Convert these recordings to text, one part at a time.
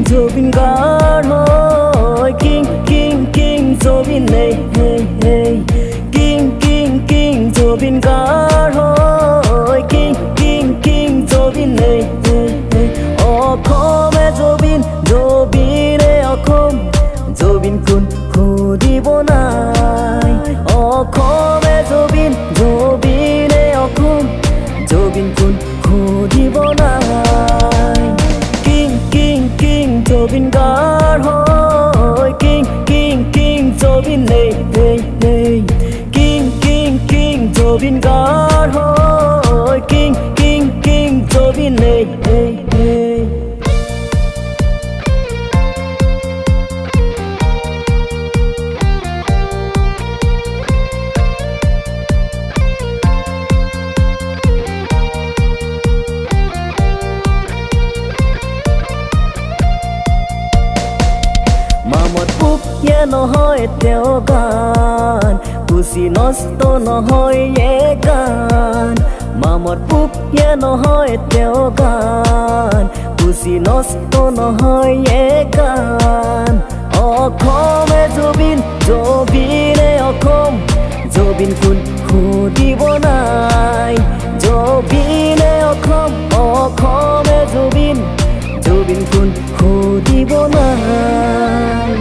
Jobin gar hoy king jobin nei hey hey king jobin gar hoy king jobin nei hey hey okhome jobin e okhom jobin kun khudibo nai okhome jobin e okhom jobin kun khudibo nai Jobin gar hoy king jobin nei hey hey king jobin gar hoy king jobin nei hey hey Mamot puk ye নহয় তেওঁ গান খুশি নষ্ট নহয় এ গান Mamot puk ye নহয় তেওঁ গান খুশি নষ্ট নহয় এ গান অসমে জবিনে অসম জবিন কোন খুদিব নাই জবিনে অসম অসমে জবিন কোন খুদিব নাই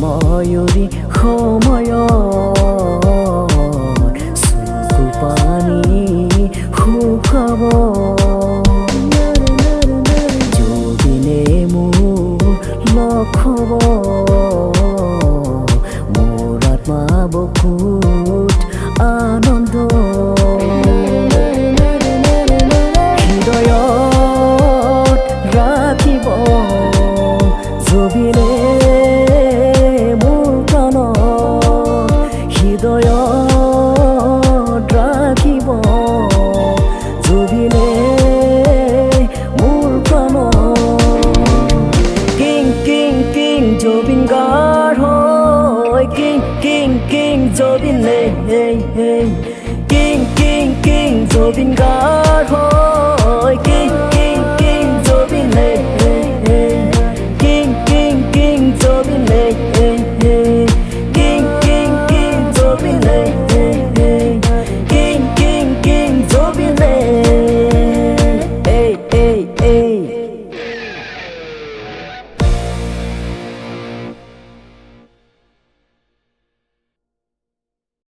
ময়ূরী সময়ত চকু পানী শুকাব জবিনে মোৰ লগ হ'ব মোৰ আত্মা বুকুত আনন্দ হৃদয়ত ৰাখিব জবিনে হৃদয়ত ৰাখিব জবিনে মোৰ প্ৰাণত king জবিন গাৰ হয় king জবিন nei hey hey king জবিন গাৰ হয়